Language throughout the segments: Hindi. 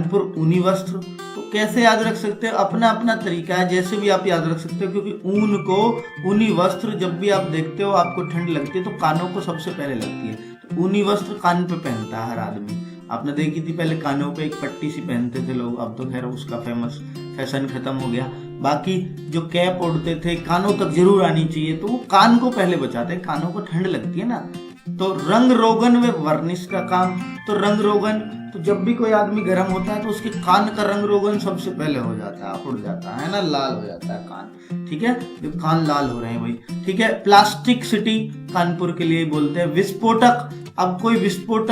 कानपुर ऊनी वस्त्र। तो कैसे याद रख सकते हो, अपना अपना तरीका है, जैसे भी आप याद रख सकते हो, क्योंकि ऊन को, ऊनी वस्त्र जब भी आप देखते हो आपको ठंड लगती है तो कानों को सबसे पहले लगती है, तो ऊनी वस्त्र कान पे पहनता है हर आदमी। आपने देखी थी पहले कानों पे एक पट्टी सी पहनते थे लोग, अब तो खैर उसका फेमस फैशन खत्म हो गया। बाकी जो कैप ओढ़ते थे कानों तक जरूर आनी चाहिए, तो वो कान को पहले बचाते हैं, कानों को ठंड लगती है ना। तो रंग रोगन व वर्निश का काम, तो रंग रोगन, तो जब भी कोई आदमी गर्म होता है तो उसके कान का रंग रोगन सबसे पहले हो जाता है, उड़ जाता है ना, लाल हो जाता है कान, ठीक है, कान लाल हो रहे हैं भाई, ठीक है। प्लास्टिक सिटी कानपुर के लिए बोलते हैं। विस्फोटक, अब कोई विस्फोट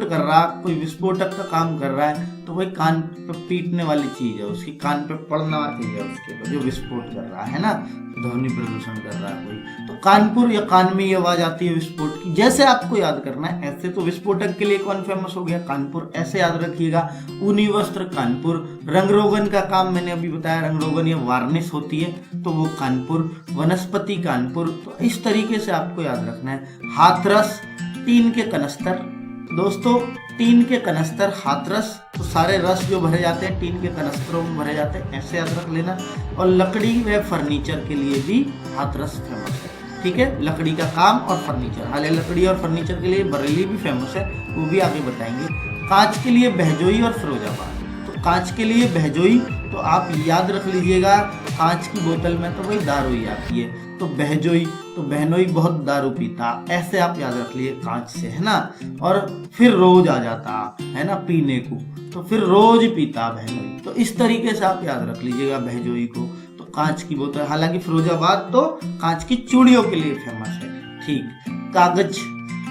कर रहा, कोई विस्फोटक का काम कर रहा है तो वही कान पे पीटने वाली चीज है, उसकी कान पे पड़ना चाहिए उसके, जो विस्फोट कर रहा है ना, ध्वनि प्रदूषण कर रहा है कोई, तो कानपुर या कान में ये आवाज आती है विस्फोट की, जैसे आपको याद करना है ऐसे। तो विस्फोटक के लिए कौन फेमस हो गया, कानपुर, ऐसे याद रखिएगा। ऊनी वस्त्र कानपुर, रंगरोगन का काम मैंने अभी बताया, रंगरोगन या वार्निश होती है तो वो कानपुर, वनस्पति कानपुर, तो इस तरीके से आपको याद रखना है। हाथरस, टीन के कनस्तर, दोस्तों टीन के कनस्तर, हाथरस, तो सारे रस जो भरे जाते हैं टीन के कनस्तरों में भरे जाते हैं, ऐसे याद रख लेना। और लकड़ी व फर्नीचर के लिए भी हाथरस फेमस है, ठीक है, लकड़ी का काम और फर्नीचर, हालांकि लकड़ी और फर्नीचर के लिए बरेली भी फेमस है, वो भी आगे बताएंगे। कांच के लिए बहजोई और फिरोजाबाद, तो कांच के लिए बहजोई, तो आप याद रख लीजिएगा, कांच की बोतल में तो वही दारू ही आती है, तो बहजोई, तो बहनोई बहुत दारू पीता, ऐसे आप याद रख लीजिए कांच से, है ना। और फिर रोज आ जाता है ना पीने को, तो फिर रोज पीता बहनोई, तो इस तरीके से आप याद रख लीजिएगा बहजोई को। तो कांच की बोतल, हालांकि फिरोजाबाद तो कांच की चूड़ियों के लिए फेमस है, ठीक। कागज,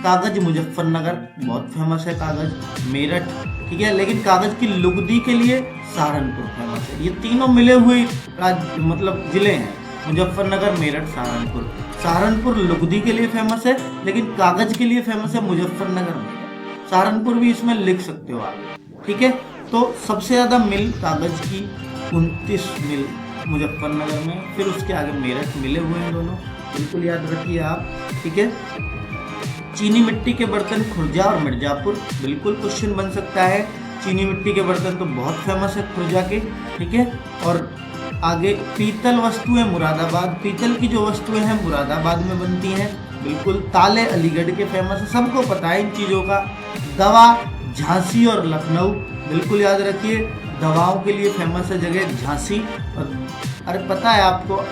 कागज मुजफ्फरनगर बहुत फेमस है, कागज मेरठ, ठीक है, लेकिन कागज की लुगदी के लिए सहारनपुर फेमस है। ये तीनों मिले हुए मतलब जिले हैं, मुजफ्फरनगर, मेरठ, सहारनपुर। सहारनपुर लुगदी के लिए फेमस है, लेकिन कागज के लिए फेमस है मुजफ्फरनगर, मेरठ। सहारनपुर भी इसमें लिख सकते हो आप, ठीक है। तो सबसे ज्यादा मिल कागज की 29 मिल मुजफ्फरनगर में, फिर उसके आगे मेरठ, मिले हुए हैं दोनों, बिल्कुल याद रखिए आप, ठीक है। चीनी मिट्टी के बर्तन खुर्जा और मिर्जापुर, बिल्कुल क्वेश्चन बन सकता है। चीनी मिट्टी के बर्तन तो बहुत फेमस है खुर्जा के, ठीक है। और आगे पीतल वस्तुएं मुरादाबाद, पीतल की जो वस्तुएं हैं मुरादाबाद में बनती हैं, बिल्कुल। ताले अलीगढ़ के फेमस है, सबको पता है इन चीज़ों का। दवा झांसी और लखनऊ, बिल्कुल याद रखिए, दवाओं के लिए फेमस है जगह झांसी। और अरे पता है आपको,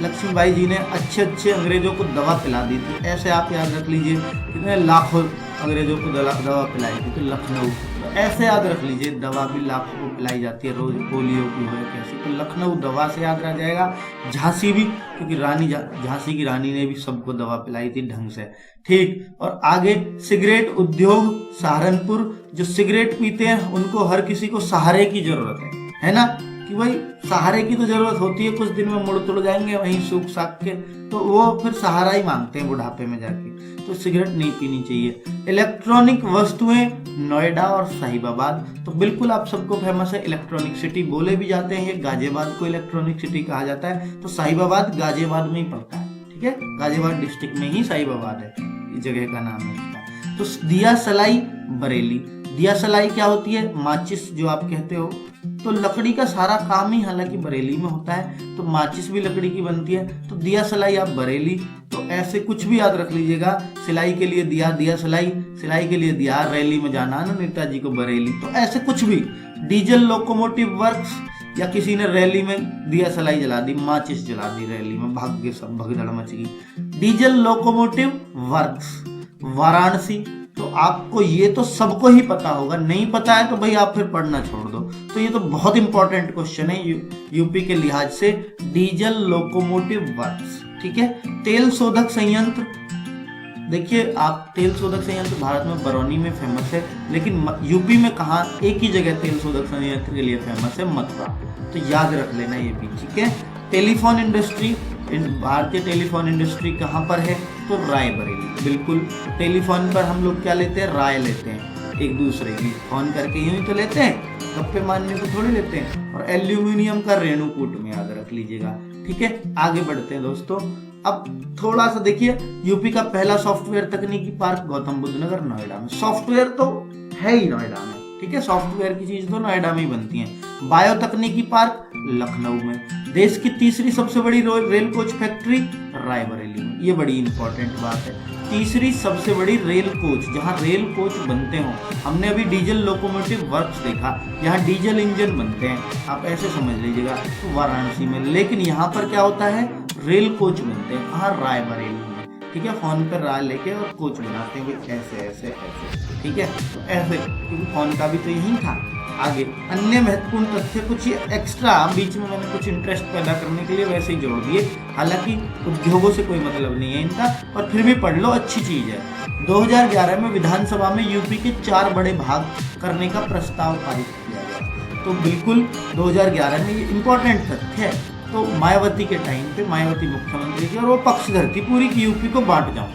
लक्ष्मीबाई जी ने अच्छे अच्छे अंग्रेजों को दवा पिला दी थी, ऐसे आप याद रख लीजिए, कितने लाखों अंग्रेजों को दवा पिलाई थी, तो लखनऊ, ऐसे याद रख लीजिए, दवा भी लाखों को पिलाई जाती है रोज, पोलियो की हो कैसी, तो लखनऊ दवा से याद रह जाएगा। झांसी भी, क्योंकि रानी झांसी की रानी ने भी सबको दवा पिलाई थी ढंग से, ठीक। और आगे सिगरेट उद्योग सहारनपुर, जो सिगरेट पीते हैं उनको हर किसी को सहारे की जरूरत है ना, कि भाई सहारे की तो जरूरत होती है, कुछ दिन में मुड़ तुड़ जाएंगे वहीं सूख साख के, तो वो फिर सहारा ही मांगते हैं बुढ़ापे में जाके, तो सिगरेट नहीं पीनी चाहिए। इलेक्ट्रॉनिक वस्तुएं नोएडा और साहिबाबाद, तो बिल्कुल आप सबको फेमस है, इलेक्ट्रॉनिक सिटी बोले भी जाते हैं, गाजियाबाद को इलेक्ट्रॉनिक सिटी कहा जाता है, तो साहिबाबाद गाजियाबाद में ही पड़ता है, ठीक है, गाजियाबाद डिस्ट्रिक्ट में ही साहिबाबाद है, इस जगह का नाम है इसका। तो दिया सलाई बरेली, दिया सलाई क्या होती है, माचिस जो आप कहते हो, तो लकड़ी का सारा काम ही हालांकि बरेली में होता है, तो माचिस भी लकड़ी की बनती है, तो दिया सलाई आप बरेली, तो ऐसे कुछ भी याद रख लीजिएगा। सिलाई के लिए दिया, दिया सलाई, सिलाई के लिए दिया, रैली में जाना ना नेताजी को बरेली, तो ऐसे कुछ भी। डीजल लोकोमोटिव वर्क्स, या किसी ने रैली में दिया सलाई जला दी, माचिस जला दी रैली में, भाग के सब भगदड़ मच गई। डीजल लोकोमोटिव वर्क्स वाराणसी, तो आपको ये तो सबको ही पता होगा, नहीं पता है तो भाई आप फिर पढ़ना छोड़ दो, तो ये तो बहुत इंपॉर्टेंट क्वेश्चन है यूपी के लिहाज से। डीजल लोकोमोटिव वर्क्स, ठीक है। तेल शोधक संयंत्र, देखिए आप, तेल शोधक संयंत्र भारत में बरौनी में फेमस है, लेकिन यूपी में कहाँ, एक ही जगह तेल शोधक संयंत्र के लिए फेमस है, मथुरा, तो याद रख लेना ये भी, ठीक है। टेलीफोन इंडस्ट्री, भारतीय टेलीफोन इंडस्ट्री कहाँ पर है, तो रायबरेली, बिल्कुल। टेलीफोन पर हम लोग क्या लेते हैं, राय लेते हैं एक दूसरे की, फोन करके यूं ही तो लेते हैं, गप्पे मारने को थोड़ी लेते हैं। और एल्यूमिनियम का रेणुकूट में याद रख लीजिएगा, ठीक है। आगे बढ़ते हैं दोस्तों, अब थोड़ा सा देखिए, यूपी का पहला सॉफ्टवेयर तकनीकी पार्क गौतम बुद्ध नगर नोएडा में, सॉफ्टवेयर तो है ही नोएडा में, ठीक है, सॉफ्टवेयर की चीज तो नोएडा में ही बनती है। बायो तकनीकी पार्क लखनऊ में। देश की तीसरी सबसे बड़ी रेल कोच फैक्ट्री रायबरेली में। ये बड़ी इंपॉर्टेंट बात है, तीसरी सबसे बड़ी रेल कोच, जहाँ रेल कोच बनते हो। हमने अभी डीजल लोकोमोटिव वर्क्स देखा, यहाँ डीजल इंजन बनते हैं, आप ऐसे समझ लीजिएगा, तो वाराणसी में। लेकिन यहाँ पर क्या होता है, रेल कोच बनते हैं, कहाँ, रायबरेली में। ठीक है, फोन पर राह लेके और कोच बनाते हैं भाई, ऐसे ऐसे ऐसे, ठीक है, तो ऐसे, क्योंकि फोन का भी तो यही था। आगे अन्य महत्वपूर्ण तथ्य कुछ एक्स्ट्रा बीच में मैंने कुछ इंटरेस्ट पैदा करने के लिए वैसे ही जोड़ दिए, हालांकि उद्योगों से कोई मतलब नहीं है इनका, पर फिर भी पढ़ लो, अच्छी चीज है। 2011 में विधानसभा में यूपी के 4 बड़े भाग करने का प्रस्ताव पारित किया गया। तो बिल्कुल 2011 में ये इंपॉर्टेंट तथ्य है। तो मायावती के टाइम पे मायावती मुख्यमंत्री थी और वो पक्षधर थी पूरी की यूपी को बांट जाऊं,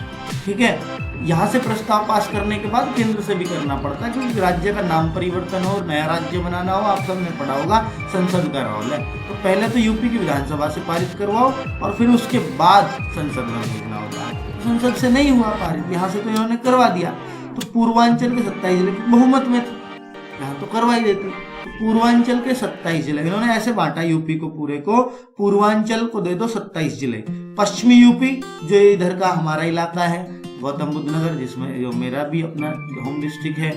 ठीक है। यहाँ से प्रस्ताव पास करने के बाद केंद्र से भी करना पड़ता है, क्योंकि राज्य का नाम परिवर्तन हो, नया राज्य बनाना हो, आप सबने पढ़ा होगा, संसद का रोल है। तो पहले तो यूपी की विधानसभा से पारित करवाओ और फिर उसके बाद संसद में भेजना होता है। तो संसद से नहीं हुआ पारित, यहाँ से तो इन्होंने करवा दिया। तो पूर्वांचल के 27 जिले बहुमत में थे, यहाँ तो करवाई देती। पूर्वांचल के 27 जिले इन्होंने ऐसे बांटा यूपी को पूरे को, पूर्वांचल को दे दो 27 जिले, पश्चिमी यूपी जो इधर का हमारा इलाका है, गौतम बुद्ध नगर, जिसमें जो मेरा भी अपना होम डिस्ट्रिक्ट है,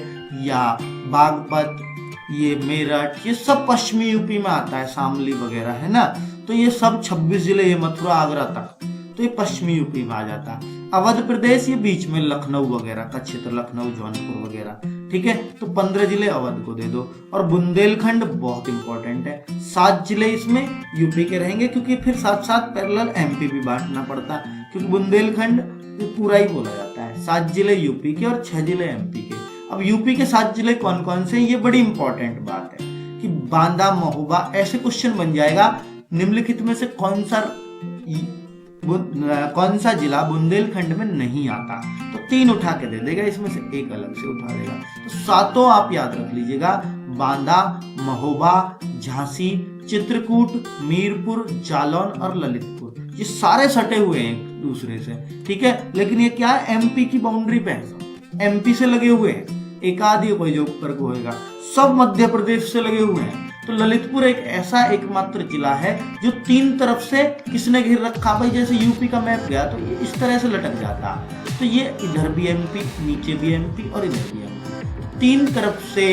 या बागपत, ये मेरठ, ये सब पश्चिमी यूपी में आता है, शामली वगैरह है ना। तो ये सब 26 जिले, ये मथुरा आगरा तक, तो ये पश्चिमी यूपी में आ जाता। अवध प्रदेश ये बीच में, लखनऊ वगैरह का क्षेत्र, लखनऊ जौनपुर वगैरह, ठीक है। तो 15 जिले अवध को दे दो। और बुंदेलखंड बहुत इंपॉर्टेंट है, 7 जिले इसमें यूपी के रहेंगे, क्योंकि फिर साथ साथ पैरेलल एमपी भी बांटना पड़ता, क्योंकि बुंदेलखंड पूरा ही बोला जाता है। 7 जिले यूपी के और 6 जिले एमपी के। अब यूपी के 7 जिले कौन कौन से, ये बड़ी इंपॉर्टेंट बात है कि बांदा, महोबा, ऐसे क्वेश्चन बन जाएगा, निम्नलिखित में से कौन सा जिला बुंदेलखंड में नहीं आता, तो 3 उठा के दे देगा, इसमें से एक अलग से उठा देगा। तो 7 आप याद रख लीजिएगा, बांदा, महोबा, झांसी, चित्रकूट, मीरपुर, जालौन और ललितपुर, ये सारे सटे हुए हैं एक दूसरे से, ठीक है। लेकिन ये क्या है, एमपी की बाउंड्री पे है, एमपी से लगे हुए हैं, एक आदि कोई जो ऊपर को होगा, सब मध्य प्रदेश से लगे हुए हैं। तो ललितपुर एक ऐसा एकमात्र जिला है जो 3 तरफ से किसने घेर रखा, भाई जैसे यूपी का मैप गया तो ये इस तरह से लटक जाता, तो ये इधर भी एमपी, नीचे भी एमपी और इधर भी एमपी, 3 तरफ से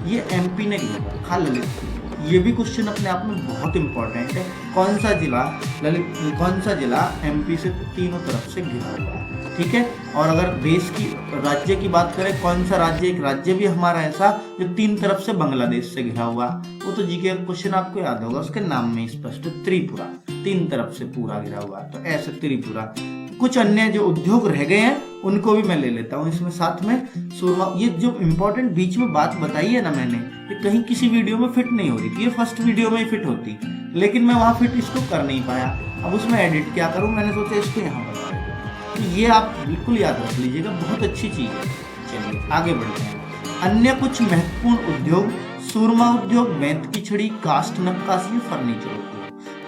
ये एमपी ने घेर रखा ललितपुर। ये भी क्वेश्चन अपने आप में बहुत इंपॉर्टेंट है, कौन सा जिला एमपी से तीनों तरफ से घिरा हुआ है, ठीक है। और अगर देश की, राज्य की बात करें, कौन सा राज्य, एक राज्य भी हमारा ऐसा जो 3 तरफ से बांग्लादेश से घिरा हुआ, वो तो जीके का क्वेश्चन आपको याद होगा, उसके नाम में स्पष्ट, त्रिपुरा, 3 तरफ से पूरा घिरा हुआ, तो ऐसे त्रिपुरा। कुछ अन्य जो उद्योग रह गए हैं उनको भी मैं ले लेता हूँ इसमें साथ में। सुरमा, ये जो इम्पोर्टेंट बीच में बात बताई है ना मैंने, ये कहीं किसी वीडियो में फिट नहीं हो रही थी, ये फर्स्ट वीडियो में ही फिट होती, लेकिन मैं वहाँ फिट इसको कर नहीं पाया। अब उसमें एडिट क्या करूँ, मैंने सोचा इसको यहाँ बता देता। तो ये आप बिल्कुल याद रख लीजिएगा, बहुत अच्छी चीज़ है। चलिए आगे बढ़ते हैं। अन्य कुछ महत्वपूर्ण उद्योग, सुरमा उद्योग, बेंत की छड़ी, कास्ट नक्काशी, फर्नीचर उद्योग।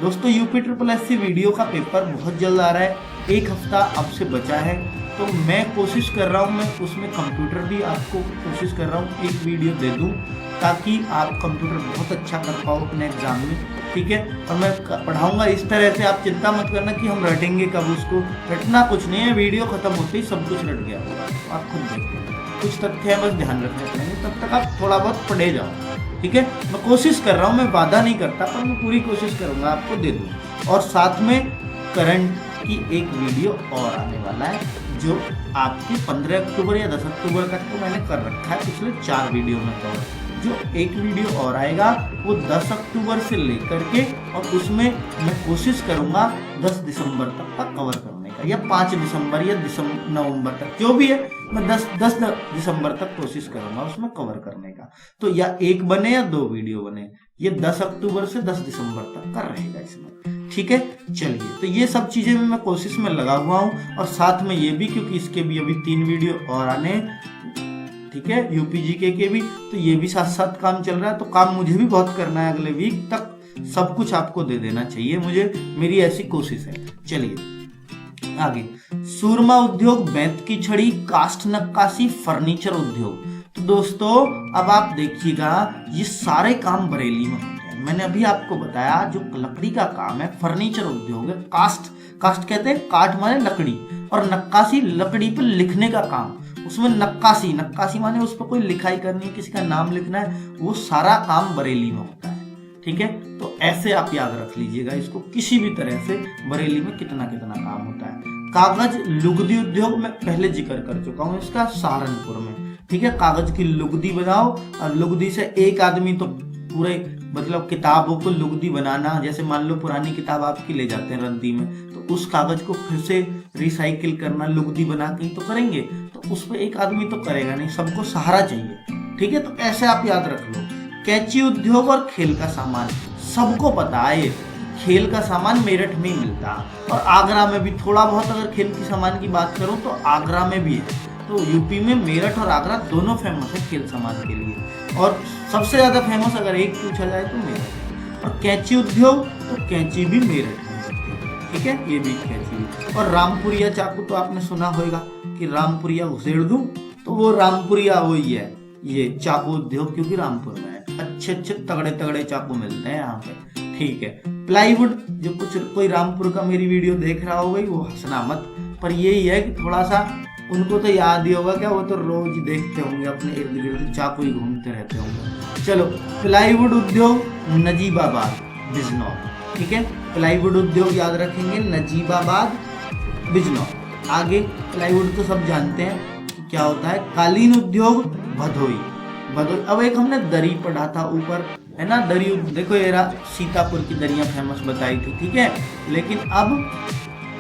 दोस्तों UPSSC वीडियो का पेपर बहुत जल्द आ रहा है, 1 हफ्ता अब से बचा है, तो मैं कोशिश कर रहा हूँ, मैं उसमें कंप्यूटर भी आपको कोशिश कर रहा हूँ 1 वीडियो दे दूँ, ताकि आप कंप्यूटर बहुत अच्छा कर पाओ अपने एग्जाम में, ठीक है। और मैं पढ़ाऊंगा इस तरह से, आप चिंता मत करना कि हम रटेंगे कब, उसको रटना कुछ नहीं है, वीडियो खत्म होते ही सब कुछ रट गया होगा, आप खुद देखिए, कुछ तथ्य बस ध्यान रखने पड़ेंगे, तब तक आप थोड़ा बहुत पढ़े जाओ, ठीक है। मैं कोशिश कर रहा हूँ, मैं वादा नहीं करता, पर मैं पूरी कोशिश करूँगा आपको दे दूँ। और साथ में करंट की एक वीडियो और आने वाला है, जो आपके 15 अक्टूबर या 10 अक्टूबर तक तो मैंने कर रखा है पिछले 4 वीडियो में कवर। जो एक वीडियो और आएगा वो 10 अक्टूबर से लेकर के, और उसमें मैं कोशिश करूंगा 10 दिसंबर तक का कवर करने का, या 5 दिसंबर या नवंबर तक, जो भी है, मैं 10 दिसंबर तक कोशिश करूंगा उसमें कवर करने का। तो या 1 बने या 2 वीडियो बने, ये 10 अक्टूबर से 10 दिसंबर तक का रहेगा इसमें, ठीक है। चलिए, तो ये सब चीजें मैं कोशिश में लगा हुआ हूँ, और साथ में ये भी, क्योंकि इसके भी अभी 3 वीडियो और आने, ठीक है, UPGK के भी, तो ये भी साथ साथ काम चल रहा है, तो काम मुझे भी बहुत करना है, अगले वीक तक सब कुछ आपको दे देना चाहिए मुझे, मेरी ऐसी कोशिश है। चलिए आगे, सुरमा उद्योग, बेंत की छड़ी, कास्ट नक्काशी, फर्नीचर उद्योग, तो दोस्तों अब आप देखिएगा ये सारे काम बरेली में होते हैं। मैंने अभी आपको बताया जो लकड़ी का काम है, फर्नीचर उद्योग है, कास्ट कहते हैं काठ माने लकड़ी, और नक्काशी लकड़ी पर लिखने का काम, उसमें नक्काशी माने उस पर कोई लिखाई करनी है, किसी का नाम लिखना है, वो सारा काम बरेली में होता है। ठीक है, तो ऐसे आप याद रख लीजिएगा इसको, किसी भी तरह से बरेली में कितना कितना काम होता है। कागज लुगदी उद्योग में पहले जिक्र कर चुका हूँ इसका, सहारनपुर में। ठीक है, कागज की लुगदी बनाओ, और लुगदी से एक आदमी तो पूरे मतलब किताबों को लुगदी बनाना, जैसे मान लो पुरानी किताब आपकी ले जाते हैं रद्दी में, तो उस कागज को फिर से रिसाइकिल करना, लुगदी बना के तो करेंगे, तो उस पर एक आदमी तो करेगा नहीं, सबको सहारा चाहिए। ठीक है, तो ऐसे आप याद रख लो। कैंची उद्योग और खेल का सामान, सबको पता है खेल का सामान मेरठ में ही मिलता है, और आगरा में भी थोड़ा बहुत। अगर खेल के सामान की बात करूं तो आगरा में भी है। तो यूपी में मेरठ और आगरा दोनों फेमस है खेल सामान के लिए, और सबसे ज्यादा फेमस अगर एक पूछा जाए तो मेरठ। और कैंची उद्योग, तो कैंची भी मेरठ में। ठीक है, ये भी कैंची भी। और रामपुरिया चाकू तो आपने सुना होगा कि रामपुरिया घुसेड़ दूं, तो वो रामपुरिया वही है, ये चाकू उद्योग, क्योंकि रामपुर में है। अच्छे तगड़े चाकू मिलते हैं यहाँ पे। ठीक है, प्लाईवुड, जो कोई रामपुर का मेरी वीडियो देख रहा होगा वो हंसना मत, पर यही है कि थोड़ा सा उनको तो याद ही होगा, क्या वो तो रोज ही देखते होंगे अपने इर्द गिर्द चाकू ही घूमते रहते होंगे। चलो, प्लाईवुड उद्योग नजीबाबाद बिजनौर। ठीक है, प्लाईवुड उद्योग याद रखेंगे नजीबाबाद बिजनौर। आगे प्लाईवुड तो सब जानते हैं कि क्या होता है। कालीन उद्योग भदोई। अब एक हमने दरी पढ़ा था ऊपर, है ना, दरी देखो ये सीतापुर की दरियां फेमस बताई थी। ठीक है, लेकिन अब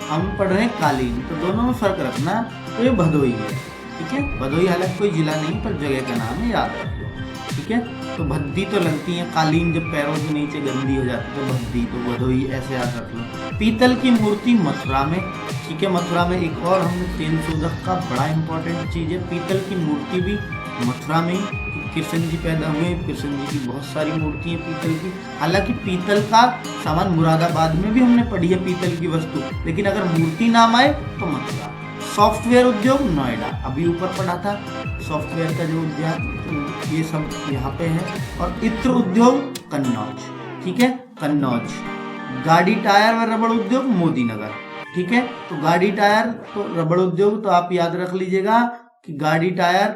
हम पढ़ रहे हैं कालीन, तो दोनों में फर्क रखना। तो ये भदोई है। ठीक है, भदोई हालांकि कोई जिला नहीं पर जगह का नाम है, याद रख लो। ठीक है, तो भद्दी तो लगती है, कालीन जब पैरों के नीचे गंदी हो जाती है तो भद्दी, तो भदोई ऐसे याद रख लो। पीतल की मूर्ति मथुरा में। ठीक है, मथुरा में एक और हमने तेल शोधक का बड़ा इंपॉर्टेंट चीज है, पीतल की मूर्ति भी मथुरा में ही कृष्ण जी पैदा हुए। कृष्ण जी की बहुत सारी मूर्ति है पीतल की। हालांकि पीतल का सामान मुरादाबाद में भी हमने पढ़ी है पीतल की वस्तु, लेकिन अगर मूर्ति नाम आए तो मथुरा। सॉफ्टवेयर उद्योग नोएडा, अभी ऊपर पढ़ा था सॉफ्टवेयर का जो उद्योग, ये सब यहाँ पे है। और इत्र उद्योग कन्नौज। ठीक है, कन्नौज। गाड़ी टायर व रबड़ उद्योग मोदीनगर। ठीक है, तो गाड़ी टायर तो रबड़ उद्योग तो आप याद रख लीजिएगा कि गाड़ी टायर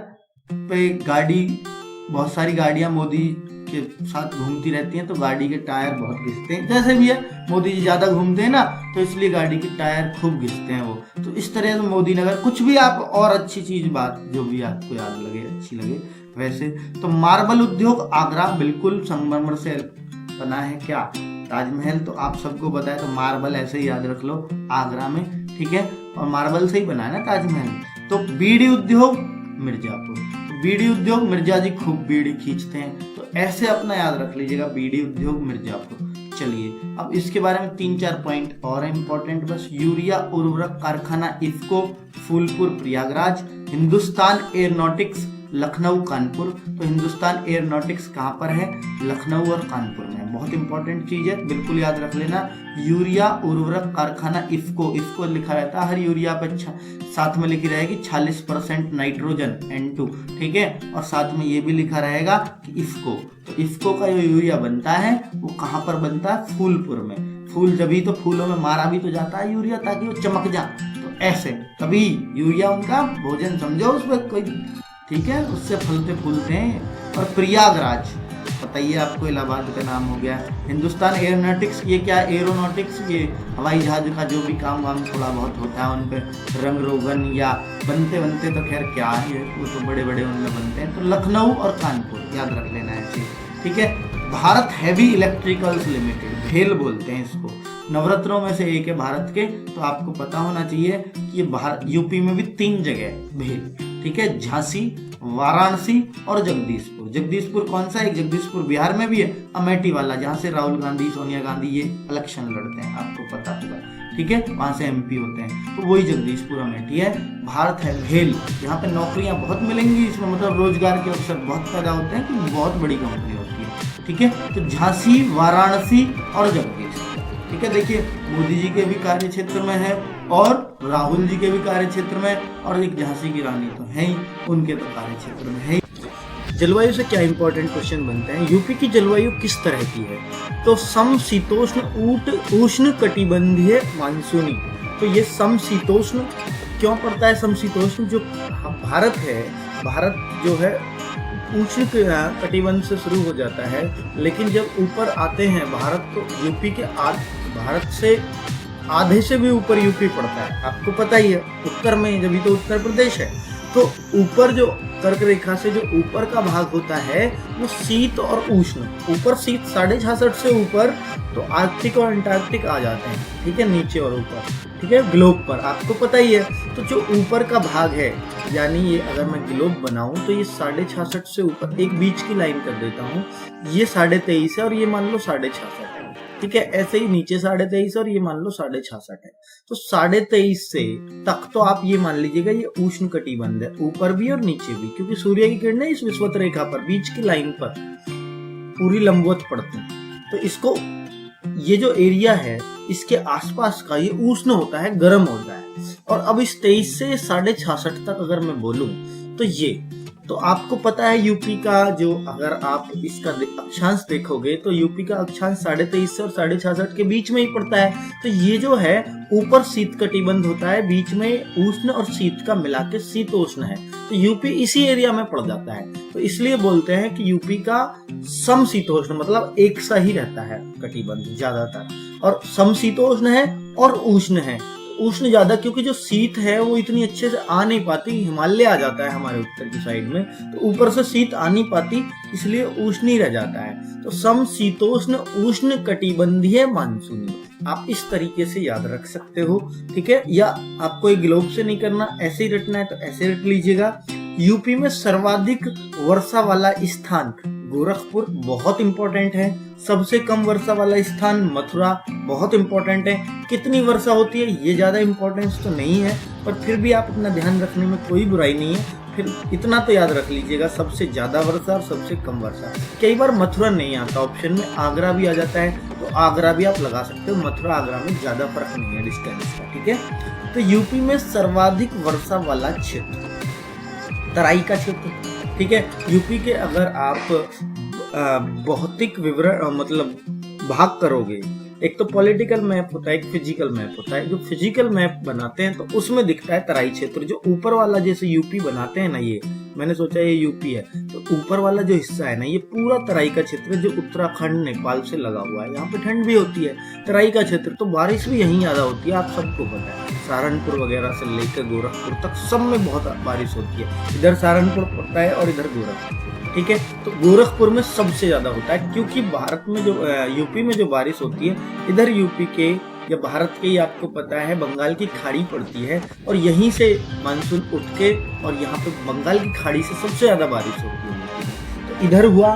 पे गाड़ी, बहुत सारी गाड़ियां मोदी के साथ घूमती रहती हैं, तो गाड़ी के टायर बहुत घिसते हैं। जैसे भी है, मोदी जी ज्यादा घूमते हैं ना, तो इसलिए गाड़ी के टायर खूब घिसते हैं वो। तो इस तरह से मोदी नगर, कुछ भी आप और अच्छी चीज बात जो भी आपको याद लगे, अच्छी लगे वैसे। तो मार्बल उद्योग आगरा, बिल्कुल संगमरमर से बना है क्या ताजमहल, तो आप सबको पता है, तो मार्बल ऐसे ही याद रख लो आगरा में। ठीक है, और मार्बल से ही बना है ना ताजमहल। तो बीड़ी उद्योग मिर्जापुर, बीड़ी उद्योग मिर्जा जी खूब बीड़ी खींचते हैं, तो ऐसे अपना याद रख लीजिएगा बीड़ी उद्योग मिर्जापुर। चलिए, अब इसके बारे में 3-4 पॉइंट और है इंपॉर्टेंट बस। यूरिया उर्वरक कारखाना इफ्को फूलपुर प्रयागराज। हिंदुस्तान एयरोनॉटिक्स लखनऊ कानपुर। तो हिंदुस्तान एयरोनॉटिक्स कहाँ पर है? लखनऊ और कानपुर में। बहुत इंपॉर्टेंट चीज है, बिल्कुल याद रख लेना। यूरिया उर्वरक कारखाना इफ्को, इफ्को लिखा रहता है हर यूरिया पे, साथ में लिखी रहेगी 46% नाइट्रोजन N2। ठीक है, और साथ में ये भी लिखा रहेगा कि इफ्को। तो इफ्को का जो यूरिया बनता है वो कहाँ पर बनता है? फूलपुर में। फूल जभी तो फूलों में मारा भी तो जाता है यूरिया ताकि वो चमक जाए, तो ऐसे तभी यूरिया उनका भोजन समझो उसमें कोई, ठीक है, उससे फलते फूलते हैं। और प्रयागराज बताइए आपको, इलाहाबाद का नाम हो गया। हिंदुस्तान एयरोनॉटिक्स, ये क्या एयरोनॉटिक्स? ये हवाई जहाज का जो भी काम वाम थोड़ा बहुत होता है उन पे, रंग रोगन या बनते तो खैर क्या है, वो तो बड़े बड़े उनमें बनते हैं। तो लखनऊ और कानपुर याद रख लेना है ऐसे, ठीक है। भारत हैवी इलेक्ट्रिकल्स लिमिटेड, भेल बोलते हैं इसको, नवरत्नों में से एक है भारत के, तो आपको पता होना चाहिए कि ये यूपी में भी 3 जगह है भेल, ठीक है, झांसी, वाराणसी और जगदीशपुर। जगदीशपुर कौन सा है? जगदीशपुर बिहार में भी है, अमेठी वाला, जहाँ से राहुल गांधी, सोनिया गांधी ये इलेक्शन लड़ते हैं, आपको पता होगा, ठीक है, वहां से MP होते हैं, तो वही जगदीशपुर अमेठी है। भारत है भेल, यहाँ पे नौकरियां बहुत मिलेंगी, इसमें मतलब रोजगार के अवसर बहुत पैदा होते हैं, कि बहुत बड़ी कंपनी होती है, ठीक है। तो झांसी, वाराणसी और जगदीशपुर, ठीक है। देखिए, मोदी जी के भी कार्य क्षेत्र में है और राहुल जी के भी कार्य क्षेत्र में, और एक झांसी की रानी तो है ही, उनके तो कार्य क्षेत्र में है ही। जलवायु से क्या इंपॉर्टेंट क्वेश्चन बनते हैं, यूपी की जलवायु किस तरह की है, तो समशीतोष्ण उष्ण कटिबंधीय मानसूनी। तो ये समशीतोष्ण क्यों पड़ता है, समशीतोष्ण जो भारत है, भारत जो है उष्ण कटिबंध से शुरू हो जाता है, लेकिन जब ऊपर आते हैं भारत तो यूपी के भारत से आधे से भी ऊपर यूपी पड़ता है, आपको पता ही है, उत्तर में, जब तो उत्तर प्रदेश है। तो ऊपर जो कर्क रेखा से जो ऊपर का भाग होता है वो शीत और उष्ण, ऊपर शीत 66.5 से ऊपर तो आर्कटिक और अंटार्कटिक आ जाते हैं, ठीक है, नीचे और ऊपर, ठीक है, ग्लोब पर, आपको पता ही है। तो जो ऊपर का भाग है, यानी ये अगर मैं ग्लोब बनाऊं तो ये 66.5 से ऊपर एक बीच की लाइन कर देता हूँ, ये 23.5 है और ये मान लो 66.5 है, ठीक है, ऐसे ही नीचे 23.5 और ये मान लो 66.5 है। तो 23.5 से तक तो आप ये मान लीजिएगा ये उष्ण कटिबंध है, ऊपर भी और नीचे भी, क्योंकि सूर्य की किरणें इस विषुवत रेखा पर, बीच की लाइन पर पूरी लंबवत पड़ती हैं। तो इसको, ये जो एरिया है इसके आसपास का ये उष्ण होता है, गर्म होता है। और अब इस 23 से 66.5 तक अगर मैं बोलूं तो ये, तो आपको पता है यूपी का जो, अगर आप इसका अक्षांश देखोगे तो यूपी का अक्षांश 23.5 से और 66.5 के बीच में ही पड़ता है। तो ये जो है ऊपर शीत कटिबंध होता है, बीच में उष्ण और शीत का मिला के शीतोष्ण है, तो यूपी इसी एरिया में पड़ जाता है। तो इसलिए बोलते हैं कि यूपी का समशीतोष्ण, मतलब एक सा ही रहता है कटिबंध ज्यादातर, और समशीतोष्ण है और उष्ण है। उष्ण ज्यादा क्योंकि जो शीत है वो इतनी अच्छे से आ नहीं पाती, हिमालय आ जाता है हमारे उत्तर की साइड में, तो ऊपर से शीत आ नहीं पाती, इसलिए उष्ण ही रह जाता है। तो समशीतोष्ण उष्ण कटिबंधीय मानसूनी, आप इस तरीके से याद रख सकते हो, ठीक है, या आपको एक ग्लोब से नहीं करना, ऐसे ही रटना है तो ऐसे रट लीजिएगा। यूपी में सर्वाधिक वर्षा वाला स्थान गोरखपुर, बहुत इंपॉर्टेंट है। सबसे कम वर्षा वाला स्थान मथुरा, बहुत इंपॉर्टेंट है। कितनी वर्षा होती है ये ज्यादा इंपॉर्टेंस तो नहीं है, पर फिर भी आप अपना ध्यान रखने में कोई बुराई नहीं है, फिर इतना तो याद रख लीजिएगा, सबसे ज्यादा वर्षा और सबसे कम वर्षा। कई बार मथुरा नहीं आता ऑप्शन में, आगरा भी आ जाता है, तो आगरा भी आप लगा सकते हो, मथुरा आगरा में ज्यादा फर्क नहीं है डिस्टेंस का, ठीक है। तो यूपी में सर्वाधिक वर्षा वाला क्षेत्र तराई का क्षेत्र, ठीक है। यूपी के अगर आप भौतिक विवरण मतलब भाग करोगे, एक तो पॉलिटिकल मैप होता है, एक फिजिकल मैप होता है। जो फिजिकल मैप बनाते हैं तो उसमें दिखता है तराई क्षेत्र, जो ऊपर वाला जैसे यूपी बनाते हैं ना, ये मैंने सोचा ये यूपी है, तो ऊपर वाला जो हिस्सा है ना ये पूरा तराई का क्षेत्र जो उत्तराखंड नेपाल से लगा हुआ है। यहाँ पे ठंड भी होती है, तराई का क्षेत्र, तो बारिश भी यहीं ज्यादा होती है, आप सबको पता है। सहारनपुर वगैरह से लेकर गोरखपुर तक सब में बहुत बारिश होती है, इधर सहारनपुर पड़ता है और इधर गोरखपुर, ठीक है। तो गोरखपुर में सबसे ज्यादा होता है, क्योंकि भारत में जो यूपी में जो बारिश होती है, इधर यूपी के या भारत के ही आपको पता है बंगाल की खाड़ी पड़ती है, और यहीं से मानसून उठ के और यहाँ पे बंगाल की खाड़ी से सबसे ज्यादा बारिश होती है। तो इधर हुआ,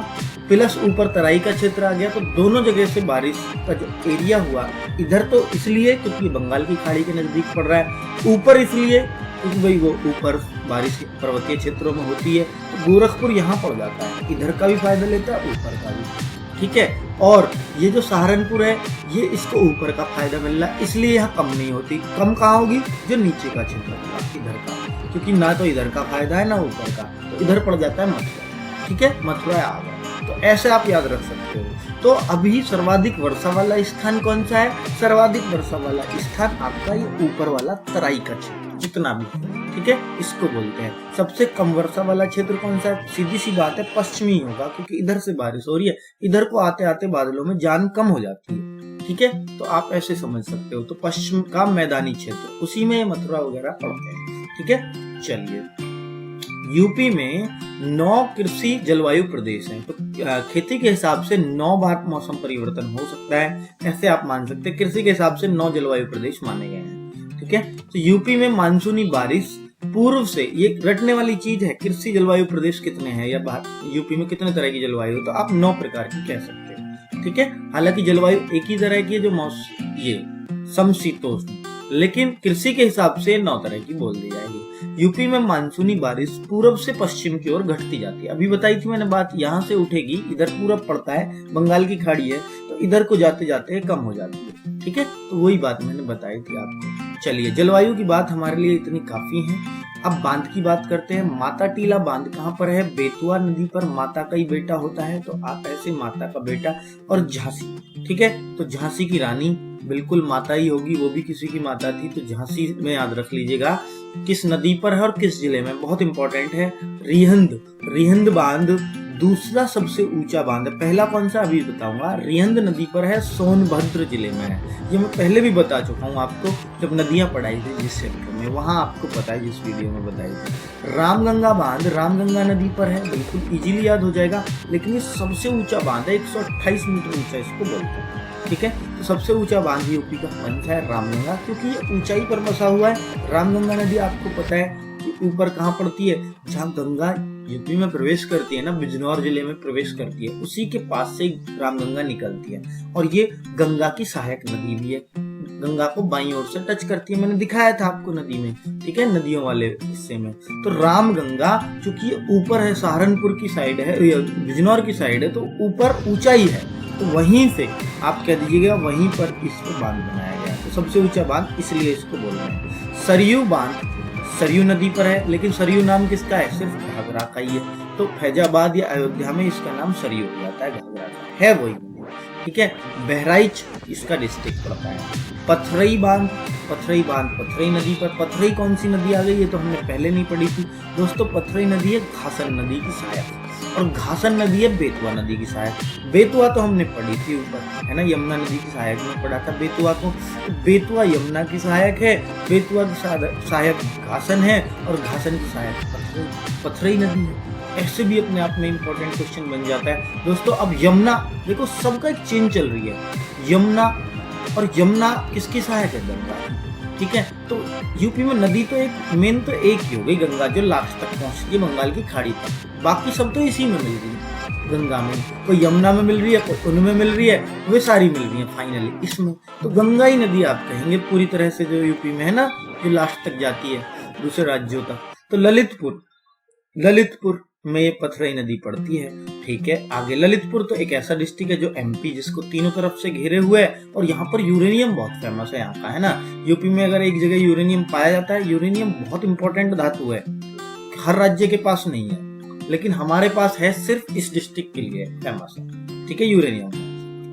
प्लस ऊपर तराई का क्षेत्र आ गया, तो दोनों जगह से बारिश का जो एरिया हुआ, इधर तो इसलिए क्योंकि बंगाल की खाड़ी के नजदीक पड़ रहा है, ऊपर इसलिए क्योंकि भाई वो ऊपर बारिश पर्वतीय क्षेत्रों में होती है, तो गोरखपुर यहाँ पड़ जाता है, इधर का भी फायदा लेता है, ऊपर का भी, ठीक है। और ये जो सहारनपुर है ये इसको ऊपर का फायदा मिल रहा है, इसलिए यहाँ कम नहीं होती। कम कहाँ होगी, जो नीचे का क्षेत्र होगा इधर का, क्योंकि ना तो इधर का फायदा है ना ऊपर का, तो इधर पड़ जाता है मथुरा, ठीक है, मथुरा आ गया। तो ऐसे आप याद रख सकते हो। तो अभी सर्वाधिक वर्षा वाला स्थान कौन सा है, सर्वाधिक वर्षा वाला स्थान आपका ये ऊपर वाला तराई का क्षेत्र जितना भी, ठीक है, इसको बोलते हैं। सबसे कम वर्षा वाला क्षेत्र कौन सा है, सीधी सी बात है पश्चिमी होगा, क्योंकि इधर से बारिश हो रही है, इधर को आते आते बादलों में जान कम हो जाती है, ठीक है। तो आप ऐसे समझ सकते हो। तो पश्चिम का मैदानी क्षेत्र, उसी में मथुरा वगैरह पड़ते हैं, ठीक है। चलिए, यूपी में 9 कृषि जलवायु प्रदेश हैं, तो खेती के हिसाब से 9 बार मौसम परिवर्तन हो सकता है, ऐसे आप मान सकते हैं। कृषि के हिसाब से 9 जलवायु प्रदेश माने गए हैं, ठीक है। तो यूपी में मानसूनी बारिश पूर्व से, ये रटने वाली चीज है, कृषि जलवायु प्रदेश कितने हैं या यूपी में कितने तरह की जलवायु, तो आप 9 प्रकार की कह सकते हैं, ठीक है। हालांकि जलवायु एक ही तरह की है, जो ये समशीतोष्ण, लेकिन कृषि के हिसाब से 9 तरह की बोल दी जाएगी। यूपी में मानसूनी बारिश पूर्व से पश्चिम की ओर घटती जाती है, अभी बताई थी मैंने बात, यहाँ से उठेगी, इधर पूरब पड़ता है, बंगाल की खाड़ी है, तो इधर को जाते जाते कम हो जाती है, ठीक है। तो वही बात मैंने बताई थी आपको, चलिए, जलवायु की बात हमारे लिए इतनी काफी है। अब बांध की बात करते हैं। माता टीला बांध कहाँ पर है? बेतवा नदी पर माता का ही बेटा होता है, तो आप ऐसे माता का बेटा और झांसी, ठीक है, तो झांसी की रानी बिल्कुल माता ही होगी, वो भी किसी की माता थी, तो झांसी में याद रख लीजिएगा किस नदी पर है और किस जिले में, बहुत इंपॉर्टेंट है। रिहंद, रिहंद बांध दूसरा सबसे ऊंचा बांध है। पहला कौन सा अभी बताऊंगा। रिहंद नदी पर है, सोनभद्र जिले में है। ये मैं पहले भी बता चुका हूँ आपको जब नदियां पढ़ाई थी जिस चैप्टर में, वहां आपको पता है जिस वीडियो में बताई थी। रामगंगा बांध रामगंगा नदी पर है, बिल्कुल इजीली याद हो जाएगा, लेकिन ये सबसे ऊंचा बांध है, 128 मीटर ऊंचा इसको बोलते हैं, ठीक है। तो सबसे ऊंचा बांध यूपी का कौन सा है? रामगंगा, क्योंकि ये ऊंचाई पर बसा हुआ है। रामगंगा नदी आपको पता है कि ऊपर कहाँ पड़ती है? जहाँ गंगा यूपी में प्रवेश करती है ना, बिजनौर जिले में प्रवेश करती है, उसी के पास से रामगंगा निकलती है, और ये गंगा की सहायक नदी भी है। गंगा को बाईं ओर से टच करती है, मैंने दिखाया था आपको नदी में, ठीक है, नदियों वाले हिस्से में। तो रामगंगा चूंकि ऊपर है, सहारनपुर की साइड है, बिजनौर की साइड है, तो ऊपर ऊंचाई है, तो वहीं से आप कह दीजिएगा वहीं पर इसको बांध बनाया गया, तो सबसे ऊंचा बांध इसलिए इसको बोल रहे हैं। सरयू बांध सरयू नदी पर है, लेकिन सरयू नाम किसका है? सिर्फ घाघरा का ही है, तो फैजाबाद या अयोध्या में इसका नाम सरयू हो जाता है, घाघरा का है वही, ठीक है। बहराइच इसका डिस्ट्रिक्ट पड़ता है। पथरई बांध, पथरई बांध पथरई नदी पर। पथरई कौन सी नदी आ गई? ये तो हमने पहले नहीं पढ़ी थी दोस्तों। पथरई नदी है घासन नदी की सहायक, और घासन नदी है बेतवा नदी की सहायक। बेतवा तो हमने पढ़ी थी ऊपर, है ना, यमुना नदी की सहायक में पढ़ा था बेतवा को। तो बेतवा यमुना की सहायक है, बेतवा की सहायक घासन है, और घासन की सहायक पथरई नदी है। ऐसे भी अपने आप में इंपॉर्टेंट क्वेश्चन बन जाता है दोस्तों। अब यमुना देखो, सबका एक चेन चल रही है, यमुना, और यमुना किसकी सहायक है? गंगा, ठीक है। तो यूपी में नदी तो एक मेन तो एक ही हो गई, गंगा, जो लास्ट तक पहुंचती है बंगाल की खाड़ी तक, बाकी सब तो इसी में मिल रही है, गंगा में। कोई यमुना में मिल रही है, कोई उनमें मिल रही है, वे सारी मिल रही है फाइनली इसमें। तो गंगा ही नदी आप कहेंगे पूरी तरह से, जो यूपी में है ना, जो लास्ट तक जाती है दूसरे राज्यों तक। तो ललितपुर, ललितपुर में ये पथरई नदी पड़ती है, ठीक है। आगे ललितपुर तो एक ऐसा डिस्ट्रिक्ट है जो एमपी, जिसको तीनों तरफ से घेरे हुए है, और यहाँ पर यूरेनियम बहुत फेमस है यहाँ का, है ना। यूपी में अगर एक जगह यूरेनियम पाया जाता है, यूरेनियम बहुत इंपॉर्टेंट धातु है, हर राज्य के पास नहीं है, लेकिन हमारे पास है, सिर्फ इस डिस्ट्रिक्ट के लिए फेमस है, ठीक है, यूरेनियम।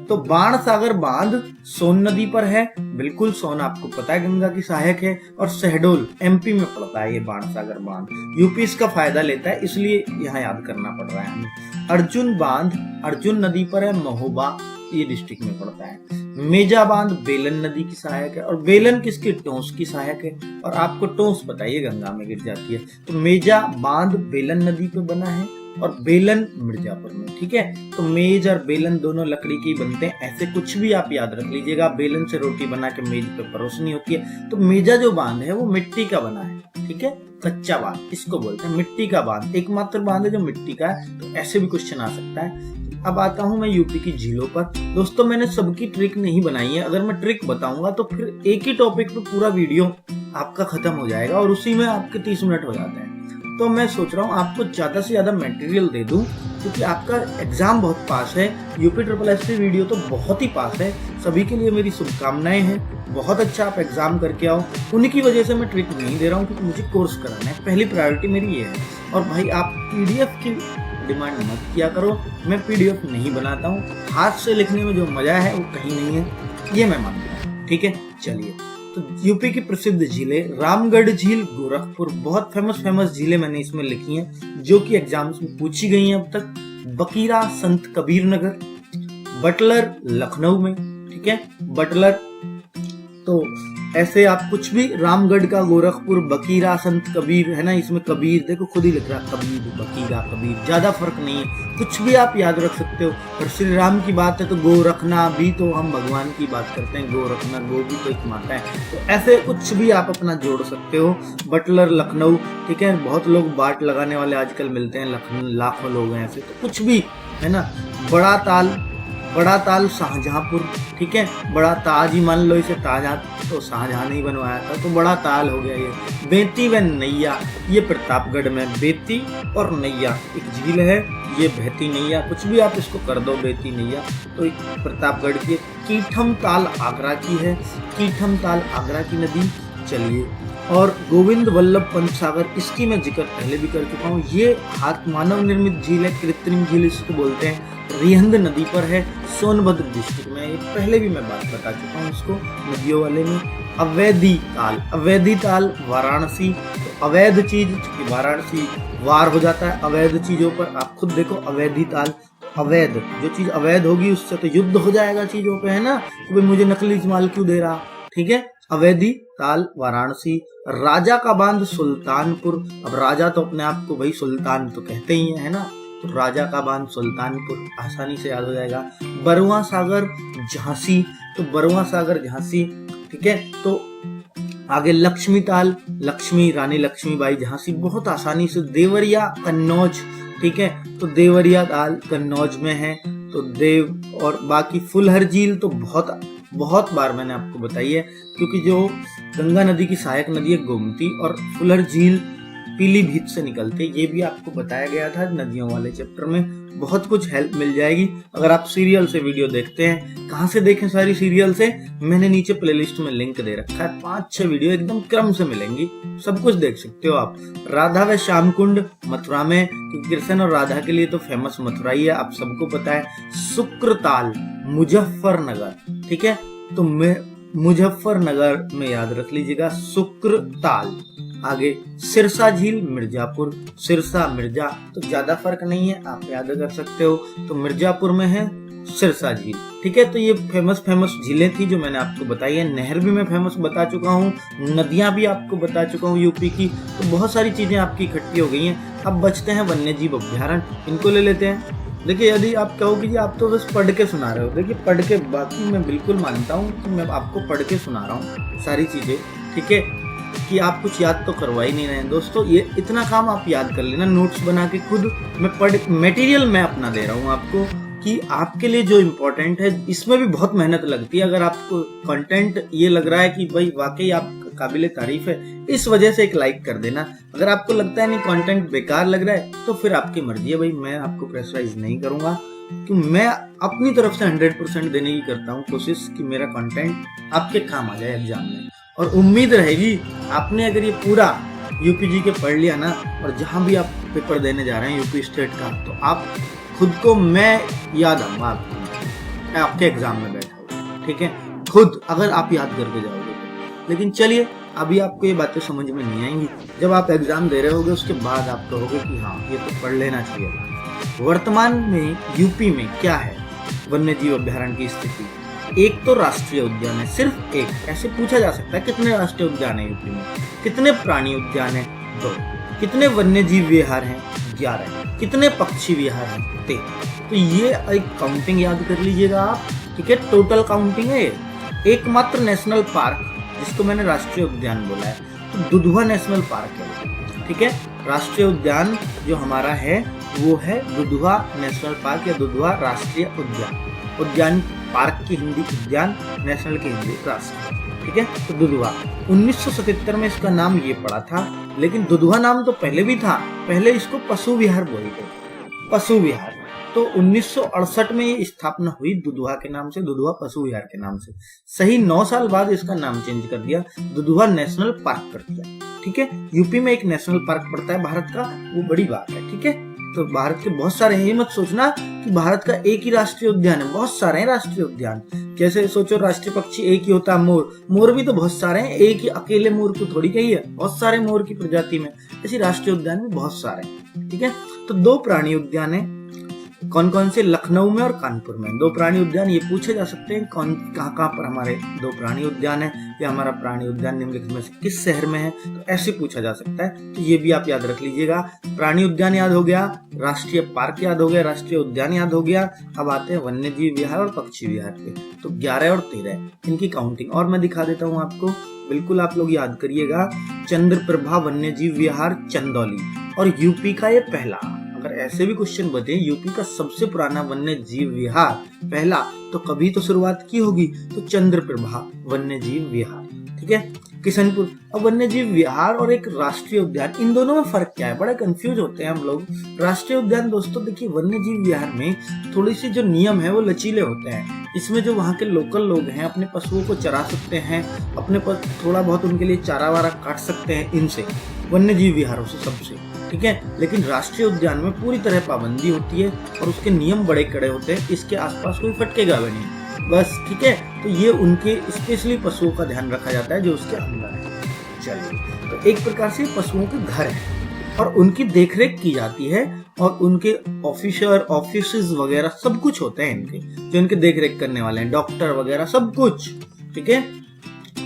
तो बाणसागर बांध सोन नदी पर है, बिल्कुल, सोन आपको पता है गंगा की सहायक है, और शहडोल एमपी में पड़ता है ये बाणसागर बांध। यूपी इसका फायदा लेता है, इसलिए यहाँ याद करना पड़ रहा है हमें। अर्जुन बांध अर्जुन नदी पर है, महोबा ये डिस्ट्रिक्ट में पड़ता है। मेजा बांध बेलन नदी की सहायक है, और बेलन किसकी? टोंस की सहायक है, और आपको टोंस पता है ये गंगा में गिर जाती है। तो मेजा बांध बेलन नदी पे बना है, और बेलन मिर्जापुर में, ठीक है। तो मेज और बेलन दोनों लकड़ी के बनते हैं, ऐसे कुछ भी आप याद रख लीजिएगा। बेलन से रोटी बना के मेज पे परोसनी होती है। तो मेजा जो बांध है वो मिट्टी का बना है, ठीक है, कच्चा बांध इसको बोलते हैं, मिट्टी का बांध, एकमात्र बांध है जो मिट्टी का है। तो ऐसे भी क्वेश्चन आ सकता है। अब आता हूं मैं यूपी की झीलों पर। दोस्तों मैंने सबकी ट्रिक नहीं बनाई है, अगर मैं ट्रिक बताऊंगा तो फिर एक ही टॉपिक पे पूरा वीडियो आपका खत्म हो जाएगा, और उसी में आपके 30 मिनट हो जाते हैं। तो मैं सोच रहा हूँ आपको ज्यादा से ज्यादा मटेरियल दे दूं, क्योंकि आपका एग्जाम बहुत पास है। यूपी SSSC वीडियो तो बहुत ही पास है, सभी के लिए मेरी शुभकामनाएं हैं। बहुत अच्छा आप एग्जाम करके आओ, उनकी वजह से मैं ट्रिक नहीं दे रहा हूँ, क्योंकि मुझे कोर्स कराना है, पहली प्रायोरिटी मेरी ये है। और भाई आप PDF की डिमांड मत किया करो, मैं PDF नहीं बनाता हूँ, हाथ से लिखने में जो मजा है वो कहीं नहीं है, ये मैं मानता हूँ, ठीक है। चलिए, तो यूपी की प्रसिद्ध झीलें, रामगढ़ झील गोरखपुर, बहुत फेमस झीलें मैंने इसमें लिखी हैं, जो कि एग्जाम्स में पूछी गई हैं अब तक। बकीरा संत कबीर नगर, बटलर लखनऊ में, ठीक है, बटलर। तो ऐसे आप कुछ भी, रामगढ़ का गोरखपुर, बकीरा संत कबीर, है ना, इसमें कबीर देखो खुद ही लिख रहा, कबीर, बकीरा, कबीर, ज्यादा फर्क नहीं है, कुछ भी आप याद रख सकते हो। और श्री राम की बात है तो गो रखना भी, तो हम भगवान की बात करते हैं, गो रखना, गो भी तो एक माता है, तो ऐसे कुछ भी आप अपना जोड़ सकते हो। बटलर लखनऊ, ठीक है, बहुत लोग बाट लगाने वाले आजकल मिलते हैं, लाखों लोग हैं ऐसे, तो कुछ भी, है ना। बड़ा ताल शाहजहांपुर, ठीक है, बड़ा ताज ही मान लो इसे, ताजा तो शाहजहां ने ही बनवाया था, तो बड़ा ताल हो गया ये। बेती व नैया, ये प्रतापगढ़ में, बेती और नैया एक झील है, ये बहती नैया, कुछ भी आप इसको कर दो, बेती नैया, तो एक प्रतापगढ़ की। कीठम ताल आगरा की है, कीठम ताल आगरा की नदी। चलिए, और गोविंद वल्लभ पंत सागर, इसकी मैं जिक्र पहले भी कर चुका हूँ। ये हाथ मानव निर्मित झील है, कृत्रिम झील इसको बोलते हैं, रिहंद नदी पर है, सोनभद्र डिस्ट्रिक्ट में। ये पहले भी मैं बात बता चुका हूँ इसको, नदियों वाले में। अवैधी ताल, अवैधी ताल वाराणसी, तो अवैध चीज, चूंकि वाराणसी वार हो जाता है अवैध चीजों पर, आप खुद देखो अवैधी ताल, अवैध, जो चीज अवैध होगी उससे तो युद्ध हो जाएगा चीजों पे, है ना, कि भाई मुझे नकली माल क्यों दे रहा, ठीक है। अवैधी ताल वाराणसी, राजा का बांध सुल्तानपुर, अब राजा तो अपने आप को भाई सुल्तान तो कहते ही है ना, तो राजा का बांध सुल्तानपुर आसानी से याद हो जाएगा। बरुआ सागर झांसी, तो बरुआ सागर झांसी, ठीक है। तो आगे लक्ष्मी ताल, लक्ष्मी रानी लक्ष्मीबाई झांसी, बहुत आसानी से। देवरिया कन्नौज, ठीक है, तो देवरिया ताल कन्नौज में है। तो देव और बाकी फुलहर झील तो बहुत बार मैंने आपको बताई है, क्योंकि जो गंगा नदी की सहायक नदी है गोमती, और फुलहर झील पीलीभीत से निकलते, ये भी आपको बताया गया था नदियों वाले चैप्टर में। बहुत कुछ हेल्प मिल जाएगी अगर आप सीरियल से वीडियो देखते हैं। कहाँ से देखें सारी सीरियल से, मैंने नीचे प्लेलिस्ट में लिंक दे रखा है, 5-6 वीडियो एकदम क्रम से मिलेंगी, सब कुछ देख सकते हो आप। राधा व श्याम कुंड मथुरा में, क्योंकि कृष्ण और राधा के लिए तो फेमस मथुरा ही है, आप सबको पता है। शुक्रताल मुजफ्फरनगर, ठीक है, तो मुजफ्फरनगर में याद रख लीजिएगा शुक्रताल। आगे सिरसा झील मिर्जापुर, सिरसा मिर्जा, तो ज्यादा फर्क नहीं है, आप याद कर सकते हो। तो मिर्जापुर में है सिरसा झील, ठीक है। तो ये फेमस झीलें थी जो मैंने आपको बताई है। नहर भी मैं फेमस बता चुका हूँ, नदियां भी आपको बता चुका हूँ यूपी की, तो बहुत सारी चीजें आपकी इकट्ठी हो गई हैं। अब बचते हैं वन्य जीव अभ्यारण्य, इनको ले लेते हैं। देखिए, यदि आप कहोगे कि आप तो बस पढ़ के सुना रहे हो, देखिए पढ़ के, बाकी मैं बिल्कुल मानता हूँ कि मैं आपको पढ़ के सुना रहा हूँ सारी चीजें, ठीक है, कि आप कुछ याद तो करवा ही नहीं रहे हैं। दोस्तों, ये इतना काम आप याद कर लेना, नोट्स बना के खुद मटेरियल मैं अपना दे रहा हूँ आपको, कि आपके लिए जो इम्पोर्टेंट है, इसमें भी बहुत मेहनत लगती है। अगर आपको कंटेंट ये लग रहा है कि भाई वाकई आप काबिले तारीफ है, इस वजह से एक लाइक कर देना। अगर आपको लगता है नहीं कंटेंट बेकार लग रहा है, तो फिर आपकी मर्जी है भाई, मैं आपको प्रेशराइज नहीं करूंगा, कि मैं अपनी तरफ से 100% देने की करता हूँ कोशिश कि मेरा कंटेंट आपके काम आ जाए एग्जाम में। और उम्मीद रहेगी आपने अगर ये पूरा यूपीजी के पढ़ लिया ना, और जहां भी आप पेपर देने जा रहे हैं यूपी स्टेट का, तो आप खुद को, मैं याद आऊंगा आपके एग्जाम में बैठा हुआ, ठीक है, खुद अगर आप याद करके जाओगे। लेकिन चलिए, अभी आपको ये बातें समझ में नहीं आएंगी, जब आप एग्जाम दे रहे होगे उसके बाद आप कहोगे कि हाँ, ये तो पढ़ लेना चाहिए। वर्तमान में यूपी में क्या है वन्य जीव अभ्यारण्य की स्थिति? एक तो राष्ट्रीय उद्यान है, सिर्फ एक। ऐसे पूछा जा सकता है कितने राष्ट्रीय उद्यान है यूपी में, कितने प्राणी उद्यान है, 2, कितने वन्य जीव विहार हैं, 11, कितने पक्षी विहार हैं, 13। तो ये एक काउंटिंग याद कर लीजिएगा आप, ठीक है, टोटल काउंटिंग है। एकमात्र नेशनल पार्क जिसको मैंने राष्ट्रीय उद्यान बोला है, तो दुधवा नेशनल पार्क है, ठीक है। राष्ट्रीय उद्यान जो हमारा है वो है दुधवा नेशनल पार्क या दुधवा राष्ट्रीय उद्यान। उद्यान पार्क की हिंदी उद्यान, नेशनल की हिंदी राष्ट्रीय, ठीक है। तो दुधवा 1977 में इसका नाम ये पड़ा था, लेकिन दुधवा नाम तो पहले भी था, पहले इसको पशु विहार बोलते, पशु विहार। तो 1968 में ये स्थापना हुई दुधवा के नाम से, दुधवा पशु विहार के नाम से। सही 9 साल बाद इसका नाम चेंज कर दिया, दुधवा नेशनल पार्क कर दिया, ठीक है। यूपी में एक नेशनल पार्क पड़ता है भारत का, वो बड़ी बात है, ठीक है। तो भारत के बहुत सारे हैं, ये मत सोचना कि भारत का एक ही राष्ट्रीय उद्यान है, बहुत सारे हैं राष्ट्रीय उद्यान। कैसे सोचो, राष्ट्रीय पक्षी एक ही होता है, मोर, मोर भी तो बहुत सारे हैं, एक ही अकेले मोर को थोड़ी कही है, बहुत सारे मोर की प्रजाति में, ऐसी राष्ट्रीय उद्यान में बहुत सारे हैं, ठीक है। तो 2 प्राणी उद्यान है, कौन कौन से? लखनऊ में और कानपुर में 2 प्राणी उद्यान। ये पूछे जा सकते हैं कहाँ पर हमारे 2 प्राणी उद्यान है, या हमारा प्राणी उद्यान निम्नलिखित में से किस शहर में है, तो ऐसे पूछा जा सकता है। तो ये भी आप याद रख लीजिएगा। प्राणी उद्यान याद हो गया, राष्ट्रीय पार्क याद हो गया, राष्ट्रीय उद्यान याद हो गया। अब आते हैं वन्य जीव विहार और पक्षी विहार पे। तो 11 और 13 इनकी काउंटिंग और मैं दिखा देता हूँ आपको, बिल्कुल आप लोग याद करिएगा। चंद्रप्रभा वन्य जीव विहार चंदौली, और यूपी का ये पहला, अगर ऐसे भी क्वेश्चन बचे, यूपी का सबसे पुराना वन्य जीव विहार पहला, तो कभी तो शुरुआत की होगी, तो चंद्रप्रभा वन्य जीव विहार, ठीक है। किशनपुर। अब वन्य जीव विहार और एक राष्ट्रीय उद्यान, इन दोनों में फर्क क्या है? बड़ा कंफ्यूज होते हैं हम लोग। राष्ट्रीय उद्यान दोस्तों देखिए, वन्य जीव विहार में थोड़ी सी जो नियम है वो लचीले होते हैं। इसमें जो वहाँ के लोकल लोग हैं अपने पशुओं को चरा सकते हैं, अपने पर थोड़ा बहुत उनके लिए चारा वारा काट सकते हैं इनसे, वन्य जीव विहारों से सबसे, ठीक है। लेकिन राष्ट्रीय उद्यान में पूरी तरह पाबंदी होती है और उसके नियम बड़े कड़े होते हैं, इसके आसपास कोई फटकेगा भी नहीं बस, ठीक है। तो ये उनके स्पेशली पशुओं का ध्यान रखा जाता है जो उसके अंदर है। चलिए, तो एक प्रकार से पशुओं के घर है और उनकी देखरेख की जाती है और उनके ऑफिसर ऑफिसेज वगैरह सब कुछ होते हैं इनके, जो इनके देखरेख करने वाले हैं, डॉक्टर वगैरह सब कुछ, ठीक है।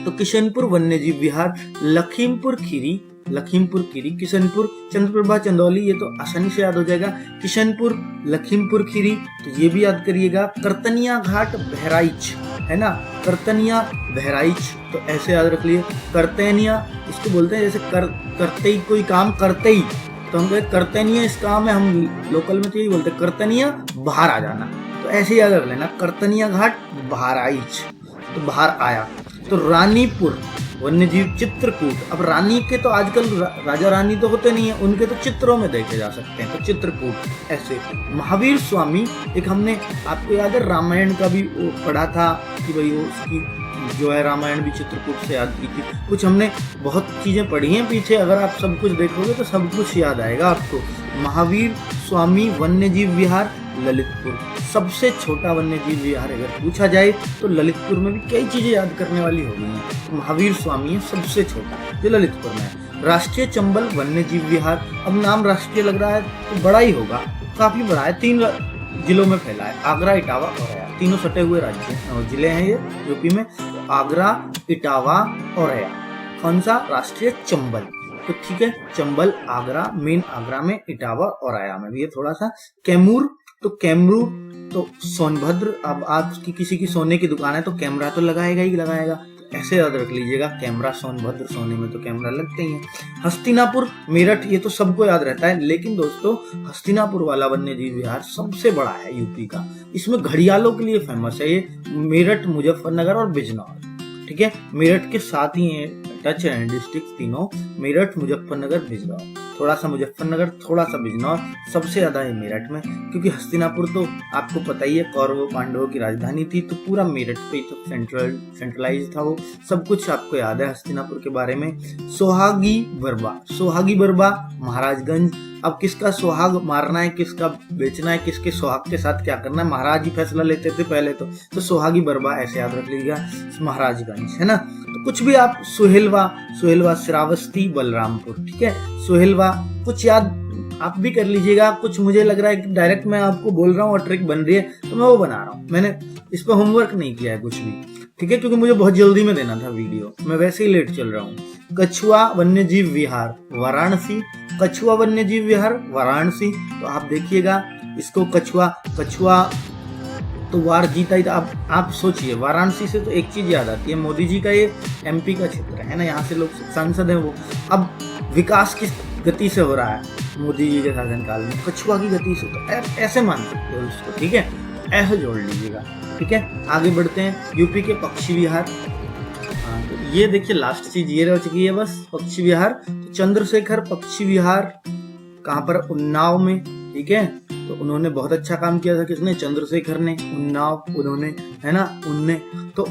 तो किशनपुर वन्य जीव विहार, लखीमपुर खीरी, किशनपुर, चंद्रप्रभा, चंदौली, ये तो आसानी से याद हो जाएगा। किशनपुर, लखीमपुर खीरी, तो ये भी याद करिएगा। करतनिया घाट, बहराइच, है ना, करतनिया बहराइच, तो ऐसे याद रख लिए। करतनिया इसको बोलते हैं जैसे करते ही कोई काम करते ही, तो हम कहते करतनिया इस काम है, हम लोकल में तो यही बोलते करतनिया बाहर आ जाना, तो ऐसे याद रख लेना। करतनिया घाट, बहराइच, तो बाहर आया। तो रानीपुर वन्यजीव चित्रकूट, अब रानी के तो आजकल राजा रानी तो होते नहीं है, उनके तो चित्रों में देखे जा सकते हैं, तो चित्रकूट ऐसे। महावीर स्वामी, एक हमने आपको याद है रामायण का भी पढ़ा था कि भाई वो उसकी जो है रामायण भी चित्रकूट से याद की थी, कुछ हमने बहुत चीजें पढ़ी हैं पीछे, अगर आप सब कुछ देखोगे तो सब कुछ याद आएगा आपको। महावीर स्वामी वन्यजीव विहार, ललितपुर, सबसे छोटा वन्यजीव विहार अगर पूछा जाए तो ललितपुर में भी कई चीजें याद करने वाली हो गई हैं। महावीर स्वामी है सबसे छोटा, जो ललितपुर में है। राष्ट्रीय चंबल वन्यजीव विहार, अब नाम राष्ट्रीय लग रहा है तो बड़ा ही होगा, काफी बड़ा है, 3 जिलों में फैला है, आगरा, इटावा और अया, तीनों सटे हुए राज्य जिले हैं ये यूपी में। तो आगरा, इटावा और अया, कौन सा? राष्ट्रीय चंबल, तो ठीक है, चंबल आगरा, मेन आगरा में, इटावा और अया में भी है थोड़ा सा। कैमूर, तो कैमरू तो सोनभद्र, अब आपकी किसी की सोने की दुकान है तो कैमरा तो लगाएगा ही लगाएगा, ऐसे याद रख लीजिएगा, कैमरा सोनभद्र, सोने में तो कैमरा लगते ही है। हस्तिनापुर मेरठ, ये तो सबको याद रहता है, लेकिन दोस्तों हस्तिनापुर वाला वन्यजीव विहार सबसे बड़ा है यूपी का, इसमें घड़ियालों के लिए फेमस है ये। मेरठ, मुजफ्फरनगर और बिजनौर, ठीक है, मेरठ के साथ ही है, टच है डिस्ट्रिक्ट तीनों, मेरठ, मुजफ्फरनगर, बिजनौर, थोड़ा सा मुजफ्फरनगर, थोड़ा सा बिजनौर, सबसे ज्यादा है मेरठ में, क्योंकि हस्तिनापुर तो आपको पता ही है कौरवों पांडवों की राजधानी थी, तो पूरा मेरठ पे तो सेंट्रलाइज था वो, सब कुछ आपको याद है हस्तिनापुर के बारे में। सोहागी बरबा, महाराजगंज, अब किसका सुहाग मारना है, किसका बेचना है, किसके सुहाग के साथ क्या करना है, महाराज ही फैसला लेते थे पहले तो सोहागी बरबा ऐसे याद रख लीजिएगा, महाराजगंज, है ना। तो कुछ भी आप, सुहेलवा, श्रावस्ती, बलरामपुर, ठीक है, सुहेलवा कुछ याद आप भी कर लीजिएगा, कुछ मुझे लग रहा है कि डायरेक्ट मैं आपको बोल रहा हूँ और ट्रिक बन रही है तो मैं वो बना रहा हूँ, मैंने इस पर होमवर्क नहीं किया है कुछ भी, ठीक है, क्योंकि मुझे बहुत जल्दी में देना था वीडियो, मैं वैसे ही लेट चल रहा हूँ। कछुआ वन्यजीव विहार, वाराणसी, कछुआ वन्यजीव विहार, वाराणसी, तो आप देखिएगा इसको, कछुआ तो वार जीता ही था। अब आप सोचिए, वाराणसी से तो एक चीज याद आती है, मोदी जी का ये एमपी का क्षेत्र है ना, यहाँ से लोग सांसद है वो, अब विकास किस गति से हो रहा है मोदी जी के शासनकाल में, कछुआ की गति से, तो ऐसे मान सकते हो इसको, ठीक है, ऐसे जोड़ लीजिएगा, ठीक है। आगे बढ़ते हैं, यूपी के पक्षी विहार, तो ये देखिए लास्ट चीज ये रह चुकी है बस, पक्षी विहार। तो चंद्रशेखर पक्षी विहार कहाँ पर? उन्नाव में, ठीक है, तो उन्होंने बहुत अच्छा काम किया था, किसने? चंद्रशेखर ने, उन्नाव उन्होंने, है ना, उनने। तो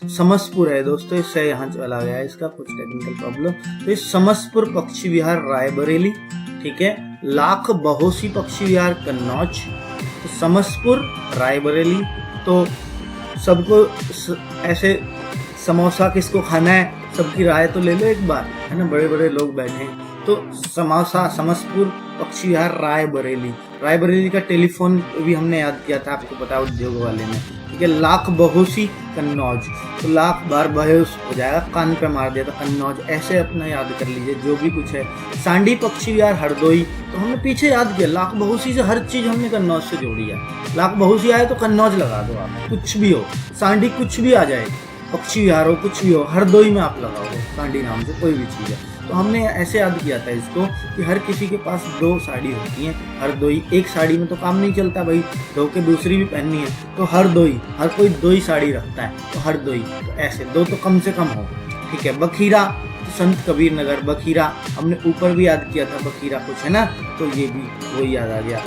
समसपुर है दोस्तों, इससे यहाँ चला गया है, इसका कुछ टेक्निकल प्रॉब्लम, तो इस समसपुर पक्षी विहार रायबरेली, ठीक है। लाख बहोसी पक्षी विहार कन्नौज, तो समसपुर, रायबरेली, तो सबको ऐसे समोसा किसको खाना है, सबकी राय तो ले लो एक बार, है ना, बड़े बड़े लोग बैठे हैं, तो समसपुर पक्षी विहार रायबरेली का टेलीफोन भी हमने याद किया था, आपको पता है, उद्योग वाले ने, ठीक है। लाख बहोसी कन्नौज, तो लाख बार बहोश हो जाएगा, कान पे मार दिया था कन्नौज, ऐसे अपना याद कर लीजिए जो भी कुछ है। सांडी पक्षी विहार हरदोई, तो हमने पीछे याद किया, लाख बहोसी से हर चीज हमने कन्नौज से जोड़ी है, लाख बहोसी आए तो कन्नौज लगा दो आप, कुछ भी हो, सांडी कुछ भी आ जाए, पक्षी विहार हो, कुछ भी हो, हरदोई में आप लगाओगे सांडी नाम से कोई भी चीज है। तो हमने ऐसे याद किया था इसको कि हर किसी के पास 2 साड़ी होती हैं, हरदोई, एक साड़ी में तो काम नहीं चलता भाई, धो के दूसरी भी पहननी है, तो हरदोई, हर कोई 2 ही साड़ी रखता है, तो हरदोई, तो ऐसे 2 तो कम से कम हो, ठीक है। बखीरा, तो संत कबीर नगर, बखीरा हमने ऊपर भी याद किया था, बखीरा कुछ है ना, तो ये भी वही याद आ गया।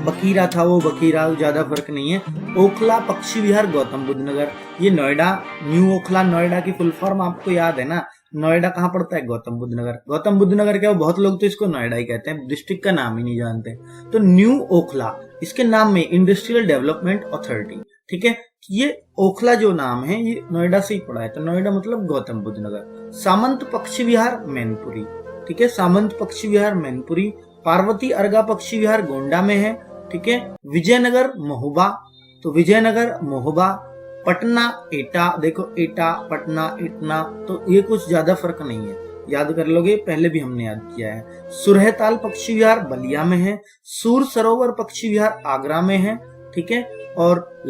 बखीरा था वो बखीरा, ज्यादा फर्क नहीं है। ओखला पक्षी विहार गौतम बुद्ध नगर, ये नोएडा, न्यू ओखला नोएडा की फुल फॉर्म आपको याद है ना। नोएडा कहाँ पड़ता है? गौतम बुद्ध नगर। गौतम बुद्ध नगर क्या, बहुत लोग तो इसको नोएडा ही कहते हैं, डिस्ट्रिक्ट का नाम ही नहीं जानते। तो न्यू ओखला, इसके नाम में इंडस्ट्रियल डेवलपमेंट अथॉरिटी, ठीक है। ये ओखला जो नाम है ये नोएडा से ही पड़ा है, तो नोएडा मतलब गौतम बुद्ध नगर। सामंत पक्षी विहार मैनपुरी, ठीक है, सामंत पक्षी विहार मैनपुरी। पार्वती अर्गा पक्षी विहार गोंडा में है, ठीक है। विजयनगर महोबा, तो विजयनगर महोबा। पटना एटा, देखो एटा पटना इटना, तो ये कुछ ज्यादा फर्क नहीं है, याद कर लोगे, पहले भी हमने याद किया है। सुरहताल पक्षी विहार बलिया में है। सूर सरोवर पक्षी विहार आगरा में है, ठीक है। और